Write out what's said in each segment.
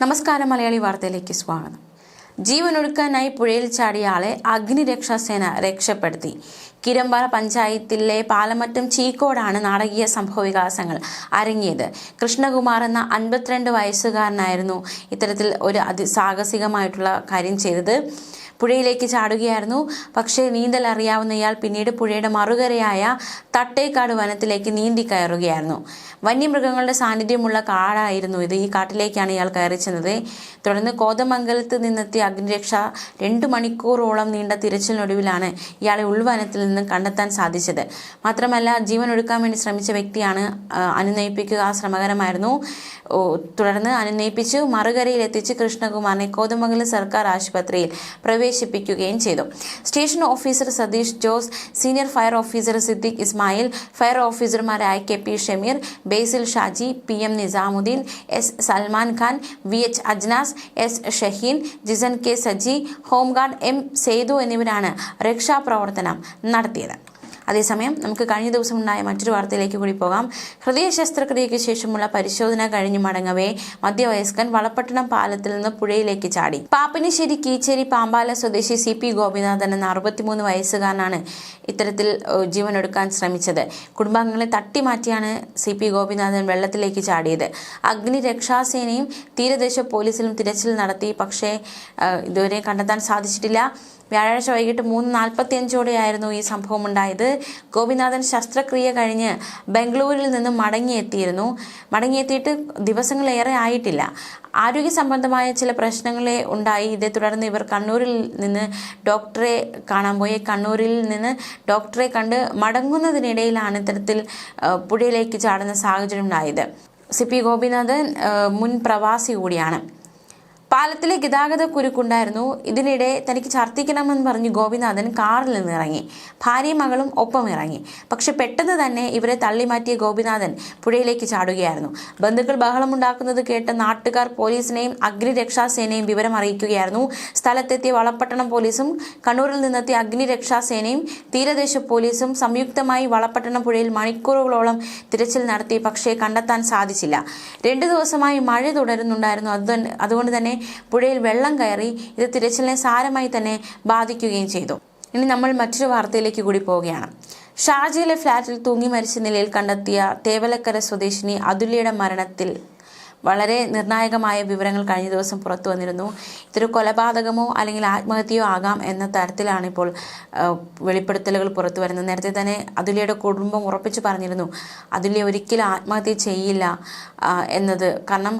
നമസ്കാരം. മലയാളി വാർത്തയിലേക്ക് സ്വാഗതം. ജീവനൊടുക്കാനായി പുഴയിൽ ചാടിയ ആളെ അഗ്നിരക്ഷാസേന രക്ഷപ്പെടുത്തി. കിരമ്പാറ പഞ്ചായത്തിലെ പാലമറ്റം ചീക്കോടാണ് നാടകീയ സംഭവവികാസങ്ങൾ അരങ്ങിയത്. കൃഷ്ണകുമാർ എന്ന 52 വയസ്സുകാരനായിരുന്നു ഇത്തരത്തിൽ ഒരു അതിസാഹസികമായിട്ടുള്ള കാര്യം ചെയ്തത്. പുഴയിലേക്ക് ചാടുകയായിരുന്നു. പക്ഷേ നീന്തൽ അറിയാവുന്ന ഇയാൾ പിന്നീട് പുഴയുടെ മറുകരയായ തട്ടേക്കാട് വനത്തിലേക്ക് നീന്തി കയറുകയായിരുന്നു. വന്യമൃഗങ്ങളുടെ സാന്നിധ്യമുള്ള കാടായിരുന്നു ഇത്. ഈ കാട്ടിലേക്കാണ് ഇയാൾ കയറി ചെന്നത്. തുടർന്ന് കോതമംഗലത്ത് നിന്നെത്തിയ അഗ്നിരക്ഷ 2 മണിക്കൂറോളം നീണ്ട തിരച്ചിലിനൊടുവിലാണ് ഇയാളെ ഉൾവനത്തിൽ നിന്ന് കണ്ടെത്താൻ സാധിച്ചത്. മാത്രമല്ല, ജീവൻ ഒടുക്കാൻ വേണ്ടി ശ്രമിച്ച വ്യക്തിയാണ്. അനുനയിപ്പിക്കുക ശ്രമകരമായിരുന്നു. തുടർന്ന് അനുനയിപ്പിച്ച് മറുകരയിൽ എത്തിച്ച് കൃഷ്ണകുമാറിനെ കോതമംഗലം സർക്കാർ ആശുപത്രിയിൽ പ്രവേശിപ്പിക്കുകയും ചെയ്തു. Station officer Satish Jose, senior fire officer Siddique Ismail, fire ഓഫീസർമാരായ KP Shameer, Basil Shaji, PM Nizamuddin, S Salman Khan, VH Ajnas, S Shaheen, Jisan K Saji, home guard M Sethu എന്നിവരാണ് രക്ഷാപ്രവർത്തനം നടത്തിയത്. അതേസമയം നമുക്ക് കഴിഞ്ഞ ദിവസം ഉണ്ടായ മറ്റൊരു വാർത്തയിലേക്ക് കൂടി പോകാം. ഹൃദയ ശസ്ത്രക്രിയയ്ക്ക് ശേഷമുള്ള പരിശോധന കഴിഞ്ഞ് മടങ്ങവേ മധ്യവയസ്കൻ വളപട്ടണം പാലത്തിൽ നിന്ന് പുഴയിലേക്ക് ചാടി. പാപ്പിനിശ്ശേരി കീച്ചേരി പാമ്പാല സ്വദേശി CP ഗോപിനാഥൻ എന്ന 63 വയസ്സുകാരനാണ് ഇത്തരത്തിൽ ജീവനൊടുക്കാൻ ശ്രമിച്ചത്. കുടുംബാംഗങ്ങളെ തട്ടിമാറ്റിയാണ് CP ഗോപിനാഥൻ വെള്ളത്തിലേക്ക് ചാടിയത്. അഗ്നിരക്ഷാസേനയും തീരദേശ പോലീസിലും തിരച്ചിൽ നടത്തി. പക്ഷേ ഇതുവരെ കണ്ടെത്താൻ സാധിച്ചിട്ടില്ല. വ്യാഴാഴ്ച വൈകിട്ട് 3:45ഓടെയായിരുന്നു ഈ സംഭവം ഉണ്ടായത്. ഗോപിനാഥൻ ശസ്ത്രക്രിയ കഴിഞ്ഞ് ബംഗളൂരിൽ നിന്ന് മടങ്ങിയെത്തിയിട്ട് ദിവസങ്ങളേറെ ആയിട്ടില്ല. ആരോഗ്യ സംബന്ധമായ ചില പ്രശ്നങ്ങളെ ഉണ്ടായി. ഇതേ തുടർന്ന് ഇവർ കണ്ണൂരിൽ നിന്ന് ഡോക്ടറെ കാണാൻ പോയി. കണ്ണൂരിൽ നിന്ന് ഡോക്ടറെ കണ്ട് മടങ്ങുന്നതിനിടയിലാണ് ഇത്തരത്തിൽ പുഴയിലേക്ക് ചാടുന്ന സാഹചര്യം ഉണ്ടായത്. CP ഗോപിനാഥൻ മുൻ പ്രവാസി കൂടിയാണ്. പാലത്തിലെ ഗതാഗത കുരുക്കുണ്ടായിരുന്നു. ഇതിനിടെ തനിക്ക് ഛർദ്ദിക്കണമെന്ന് പറഞ്ഞ് ഗോപിനാഥൻ കാറിൽ നിന്ന് ഇറങ്ങി. ഭാര്യയും മകളും ഒപ്പം ഇറങ്ങി. പക്ഷെ പെട്ടെന്ന് തന്നെ ഇവരെ തള്ളിമാറ്റിയ ഗോപിനാഥൻ പുഴയിലേക്ക് ചാടുകയായിരുന്നു. ബന്ധുക്കൾ ബഹളമുണ്ടാക്കുന്നത് കേട്ട നാട്ടുകാർ പോലീസിനെയും അഗ്നിരക്ഷാസേനയും വിവരം അറിയിക്കുകയായിരുന്നു. സ്ഥലത്തെത്തിയ വളപട്ടണം പോലീസും കണ്ണൂരിൽ നിന്നെത്തിയ അഗ്നിരക്ഷാസേനയും തീരദേശ പോലീസും സംയുക്തമായി വളപട്ടണം പുഴയിൽ മണിക്കൂറുകളോളം തിരച്ചിൽ നടത്തി. പക്ഷേ കണ്ടെത്താൻ സാധിച്ചില്ല. 2 ദിവസമായി മഴ തുടരുന്നുണ്ടായിരുന്നു. അതുകൊണ്ട് തന്നെ പുഴയിൽ വെള്ളം കയറി. ഇത് തിരച്ചിലിനെ സാരമായി തന്നെ ബാധിക്കുകയും ചെയ്തു. ഇനി നമ്മൾ മറ്റൊരു വാർത്തയിലേക്ക് കൂടി പോവുകയാണ്. ഷാർജയിലെ ഫ്ളാറ്റിൽ തൂങ്ങി മരിച്ച നിലയിൽ കണ്ടെത്തിയ തേവലക്കര സ്വദേശിനി അതുല്യയുടെ മരണത്തിൽ വളരെ നിർണായകമായ വിവരങ്ങൾ കഴിഞ്ഞ ദിവസം പുറത്തു വന്നിരുന്നു. ഇതൊരു കൊലപാതകമോ അല്ലെങ്കിൽ ആത്മഹത്യയോ ആകാം എന്ന തരത്തിലാണ് ഇപ്പോൾ വെളിപ്പെടുത്തലുകൾ പുറത്തു വരുന്നത്. നേരത്തെ തന്നെ അതുല്യയുടെ കുടുംബം ഉറപ്പിച്ചു പറഞ്ഞിരുന്നു അതുല്യ ഒരിക്കലും ആത്മഹത്യ ചെയ്യില്ല എന്നത്. കാരണം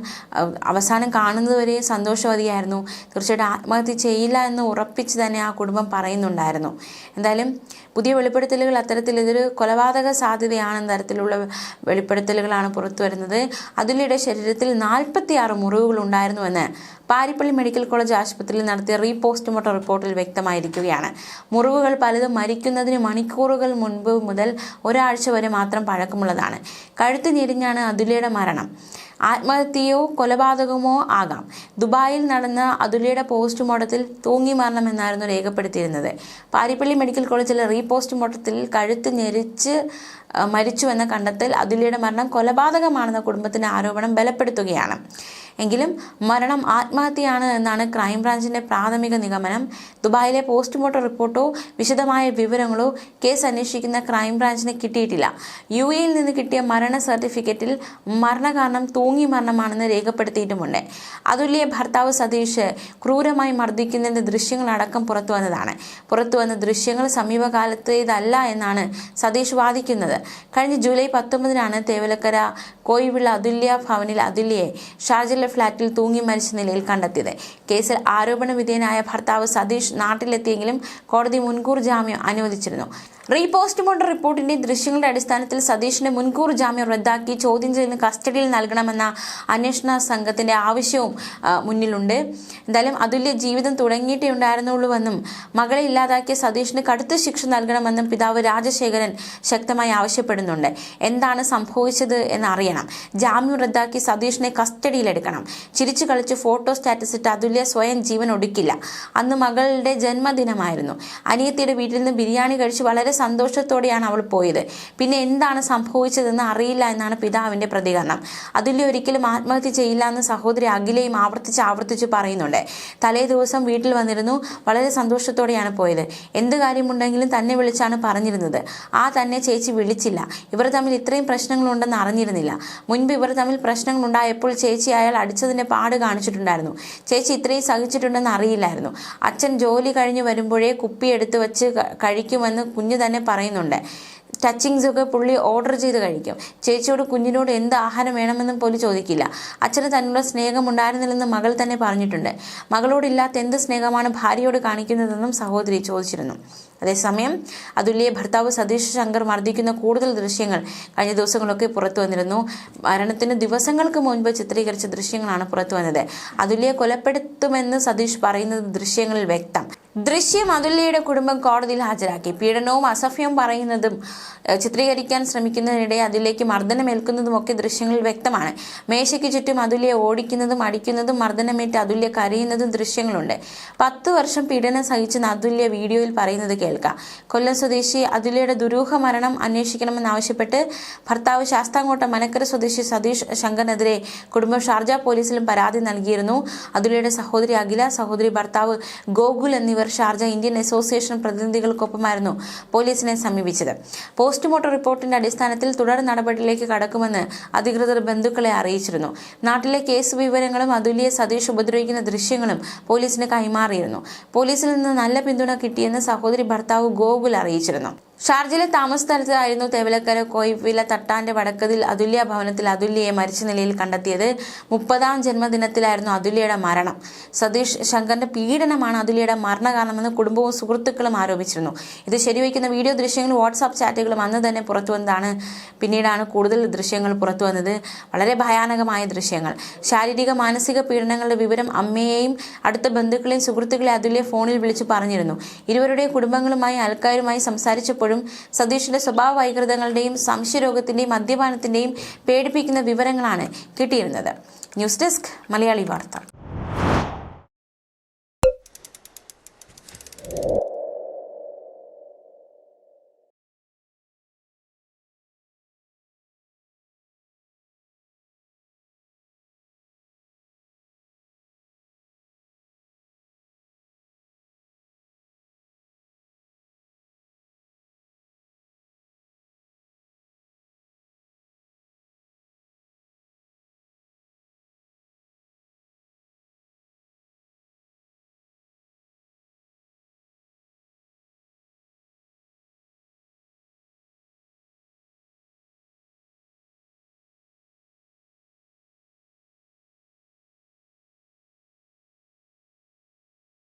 അവസാനം കാണുന്നതുവരെ സന്തോഷവതിയായിരുന്നു. തീർച്ചയായിട്ടും ആത്മഹത്യ ചെയ്യില്ല എന്ന് ഉറപ്പിച്ച് തന്നെ ആ കുടുംബം പറയുന്നുണ്ടായിരുന്നു. എന്തായാലും പുതിയ വെളിപ്പെടുത്തലുകൾ അത്തരത്തിൽ ഇതൊരു കൊലപാതക സാധ്യതയാണെന്ന തരത്തിലുള്ള വെളിപ്പെടുത്തലുകളാണ് പുറത്തു വരുന്നത്. അതുല്യയുടെ ശരീരത്തിൽ 46 മുറിവുകൾ ഉണ്ടായിരുന്നുവെന്ന് പാരിപ്പള്ളി മെഡിക്കൽ കോളേജ് ആശുപത്രിയിൽ നടത്തിയ റീപോസ്റ്റ്മോർട്ടം റിപ്പോർട്ടിൽ വ്യക്തമായിരിക്കുകയാണ്. മുറിവുകൾ പലതും മരിക്കുന്നതിന് മണിക്കൂറുകൾ മുൻപ് മുതൽ ഒരാഴ്ച വരെ മാത്രം പഴക്കമുള്ളതാണ്. കഴുത്ത് ഞെരിഞ്ഞാണ് അതുല്യയുടെ മരണം. ആത്മഹത്യയോ കൊലപാതകമോ ആകാം. ദുബായിൽ നടന്ന അതുല്യയുടെ പോസ്റ്റ്മോർട്ടത്തിൽ തൂങ്ങി മരണമെന്നായിരുന്നു രേഖപ്പെടുത്തിയിരുന്നത്. പാരിപ്പള്ളി മെഡിക്കൽ കോളേജിലെ റീപോസ്റ്റ്മോർട്ടത്തിൽ കഴുത്ത് ഞെരിച്ച് മരിച്ചുവെന്ന കണ്ടെത്തൽ അതുല്യയുടെ മരണം കൊലപാതകമാണെന്ന കുടുംബത്തിന്റെ ആരോപണം ബലപ്പെടുത്തുകയാണ്. എങ്കിലും മരണം ആത്മഹത്യയാണ് എന്നാണ് ക്രൈംബ്രാഞ്ചിന്റെ പ്രാഥമിക നിഗമനം. ദുബായിലെ പോസ്റ്റ്മോർട്ടം റിപ്പോർട്ടോ വിശദമായ വിവരങ്ങളോ കേസ് അന്വേഷിക്കുന്ന ക്രൈംബ്രാഞ്ചിന് കിട്ടിയിട്ടില്ല. UAEയിൽ നിന്ന് കിട്ടിയ മരണ സർട്ടിഫിക്കറ്റിൽ മരണകാരണം തൂങ്ങി മരണമാണെന്ന് രേഖപ്പെടുത്തിയിട്ടുമുണ്ട്. അതുല്യ ഭർത്താവ് സതീഷ് ക്രൂരമായി മർദ്ദിക്കുന്നതിന്റെ ദൃശ്യങ്ങളടക്കം പുറത്തുവന്ന ദൃശ്യങ്ങൾ സമീപകാലത്തേതല്ല എന്നാണ് സതീഷ് വാദിക്കുന്നത്. കഴിഞ്ഞ ജൂലൈ 19-നാണ് തേവലക്കര കോയിവിള അതുല്യ ഭവനിൽ അതുല്യയെ ഷാർജയിലെ ഫ്ളാറ്റിൽ തൂങ്ങി മരിച്ച നിലയിൽ കണ്ടെത്തിയത്. കേസിൽ ആരോപണ വിധേയനായ ഭർത്താവ് സതീഷ് നാട്ടിലെത്തിയെങ്കിലും കോടതി മുൻകൂർ ജാമ്യം അനുവദിച്ചിരുന്നു. റീപോസ്റ്റ്മോർട്ടം റിപ്പോർട്ടിന്റെ ദൃശ്യങ്ങളുടെ അടിസ്ഥാനത്തിൽ സതീഷിന്റെ മുൻകൂർ ജാമ്യം റദ്ദാക്കി ചോദ്യം ചെയ്ത് കസ്റ്റഡിയിൽ നൽകണമെന്ന അന്വേഷണ സംഘത്തിന്റെ ആവശ്യവും മുന്നിലുണ്ട്. എന്തായാലും അതുല്യ ജീവിതം തുടങ്ങിയിട്ടേ ഉണ്ടായിരുന്നുള്ളൂവെന്നും മകളെ ഇല്ലാതാക്കിയ സതീഷിന് കടുത്ത ശിക്ഷ നൽകണമെന്നും പിതാവ് രാജശേഖരൻ ശക്തമായി ആവശ്യപ്പെടുന്നുണ്ട്. എന്താണ് സംഭവിച്ചത് എന്നറിയണം. ജാമ്യം റദ്ദാക്കി സതീഷിനെ കസ്റ്റഡിയിലെടുക്കണം. ചിരിച്ചു കളിച്ച് ഫോട്ടോ സ്റ്റാറ്റസ് ഇട്ട് അതുല്യ സ്വയം ജീവൻ ഒടുക്കില്ല. അന്ന് മകളുടെ ജന്മദിനമായിരുന്നു. അനിയത്തിയുടെ വീട്ടിൽ നിന്ന് ബിരിയാണി കഴിച്ച് വളരെ സന്തോഷത്തോടെയാണ് അവൾ പോയത്. പിന്നെ എന്താണ് സംഭവിച്ചതെന്ന് അറിയില്ല എന്നാണ് പിതാവിൻ്റെ പ്രതികരണം. അതുല്യ ഒരിക്കലും ആത്മഹത്യ ചെയ്യില്ല എന്ന് സഹോദരി അഖിലയും ആവർത്തിച്ച് പറയുന്നുണ്ട്. തലേ ദിവസം വീട്ടിൽ വന്നിരുന്നു. വളരെ സന്തോഷത്തോടെയാണ് പോയത്. എന്ത് കാര്യമുണ്ടെങ്കിലും തന്നെ വിളിച്ചാണ് പറഞ്ഞിരുന്നത്. തന്നെ ചേച്ചി വിളിച്ചില്ല. ഇവർ തമ്മിൽ ഇത്രയും പ്രശ്നങ്ങളുണ്ടെന്ന് അറിഞ്ഞിരുന്നില്ല. മുൻപ് ഇവർ തമ്മിൽ പ്രശ്നങ്ങളുണ്ടായപ്പോൾ ചേച്ചി അയാൾ അടിച്ചതിൻ്റെ പാട് കാണിച്ചിട്ടുണ്ടായിരുന്നു. ചേച്ചി ഇത്രയും സഹിച്ചിട്ടുണ്ടെന്ന് അറിയില്ലായിരുന്നു. അച്ഛൻ ജോലി കഴിഞ്ഞ് വരുമ്പോഴേ കുപ്പി എടുത്ത് വെച്ച് കഴിക്കുമെന്ന് കുഞ്ഞ് തന്നെ പറയുന്നുണ്ട്. ടച്ചിങ്സ് ഒക്കെ പുള്ളി ഓർഡർ ചെയ്ത് കഴിക്കും. ചേച്ചിയോട് കുഞ്ഞിനോട് എന്ത് ആഹാരം വേണമെന്നും പോലും ചോദിക്കില്ല. അച്ഛന് തന്നുള്ള സ്നേഹം ഉണ്ടായിരുന്നില്ലെന്ന് മകൾ തന്നെ പറഞ്ഞിട്ടുണ്ട്. മകളോടില്ലാത്ത എന്ത് സ്നേഹമാണ് ഭാര്യയോട് കാണിക്കുന്നതെന്നും സഹോദരി ചോദിച്ചിരുന്നു. അതേസമയം അതുല്യയെ ഭർത്താവ് സതീഷ് ശങ്കർ മർദ്ദിക്കുന്ന കൂടുതൽ ദൃശ്യങ്ങൾ കഴിഞ്ഞ ദിവസങ്ങളൊക്കെ പുറത്തു വന്നിരുന്നു. മരണത്തിന് ദിവസങ്ങൾക്ക് മുൻപ് ചിത്രീകരിച്ച ദൃശ്യങ്ങളാണ് പുറത്തു വന്നത്. അതുല്യയെ കൊലപ്പെടുത്തുമെന്ന് സതീഷ് പറയുന്നത് ദൃശ്യങ്ങളിൽ വ്യക്തം. ദൃശ്യം അതുല്യയുടെ കുടുംബം കോടതിയിൽ ഹാജരാക്കി. പീഡനവും അസഭ്യവും പറയുന്നതും ചിത്രീകരിക്കാൻ ശ്രമിക്കുന്നതിനിടെ അതിലേക്ക് മർദ്ദനമേൽക്കുന്നതുമൊക്കെ ദൃശ്യങ്ങളിൽ വ്യക്തമാണ്. മേശയ്ക്ക് ചുറ്റും അതുല്യയെ ഓടിക്കുന്നതും അടിക്കുന്നതും മർദ്ദനമേറ്റ് അതുല്യ കരയുന്നതും ദൃശ്യങ്ങളുണ്ട്. 10 വർഷം പീഡനം സഹിച്ചെന്ന് അതുല്യ വീഡിയോയിൽ പറയുന്നത് കേൾക്കാം. കൊല്ലം സ്വദേശി അതുല്യയുടെ ദുരൂഹ മരണം അന്വേഷിക്കണമെന്നാവശ്യപ്പെട്ട് ഭർത്താവ് ശാസ്താംകോട്ട മനക്കര സ്വദേശി സതീഷ് ശങ്കറിനെതിരെ കുടുംബം ഷാർജ പോലീസിലും പരാതി നൽകിയിരുന്നു. അതുല്യയുടെ സഹോദരി അഖില, സഹോദരി ഭർത്താവ് ഗോകുൽ എന്നിവർ ഷാർജ ഇന്ത്യൻ അസോസിയേഷൻ പ്രതിനിധികൾക്കൊപ്പമായിരുന്നു പോലീസിനെ സമീപിച്ചത്. പോസ്റ്റ്മോർട്ടം റിപ്പോർട്ടിന്റെ അടിസ്ഥാനത്തിൽ തുടർ നടപടിയിലേക്ക് കടക്കുമെന്ന് അധികൃതർ ബന്ധുക്കളെ അറിയിച്ചിരുന്നു. നാട്ടിലെ കേസ് വിവരങ്ങളും അതുല്യയെ സതീഷ് ഉപദ്രവിക്കുന്ന ദൃശ്യങ്ങളും പോലീസിന് കൈമാറിയിരുന്നു. പോലീസിൽ നിന്ന് നല്ല പിന്തുണ കിട്ടിയെന്ന് സഹോദരി ഭർത്താവ് ഗോകുൽ അറിയിച്ചിരുന്നു. ഷാർജയിലെ താമസ സ്ഥലത്തായിരുന്നു തേവലക്കര കോയിവില തട്ടാന്റെ വടക്കതിൽ അതുല്യ ഭവനത്തിൽ അതുല്യയെ മരിച്ച നിലയിൽ കണ്ടെത്തിയത്. 30ാം ജന്മദിനത്തിലായിരുന്നു അതുല്യയുടെ മരണം. സതീഷ് ശങ്കറിന്റെ പീഡനമാണ് അതുല്യയുടെ മരണകാരണമെന്ന് കുടുംബവും സുഹൃത്തുക്കളും ആരോപിച്ചിരുന്നു. ഇത് ശരിവയ്ക്കുന്ന വീഡിയോ ദൃശ്യങ്ങളും വാട്സാപ്പ് ചാറ്റുകളും അന്ന് തന്നെ പുറത്തു വന്നതാണ്. പിന്നീടാണ് കൂടുതൽ ദൃശ്യങ്ങൾ പുറത്തു വന്നത്. വളരെ ഭയാനകമായ ദൃശ്യങ്ങൾ. ശാരീരിക മാനസിക പീഡനങ്ങളുടെ വിവരം അമ്മയെയും അടുത്ത ബന്ധുക്കളെയും സുഹൃത്തുക്കളെ അതുല്യ ഫോണിൽ വിളിച്ചു പറഞ്ഞിരുന്നു. ഇരുവരുടെയും കുടുംബങ്ങളുമായി അയൽക്കാരുമായി സംസാരിച്ചപ്പോഴും സതീഷിന്റെ സ്വഭാവ വൈകൃതങ്ങളുടെയും സംശയരോഗത്തിന്റെയും മദ്യപാനത്തിന്റെയും പേടിപ്പിക്കുന്ന വിവരങ്ങളാണ് കിട്ടിയിരുന്നത്. ന്യൂസ് ഡെസ്ക് മലയാളി വാർത്ത.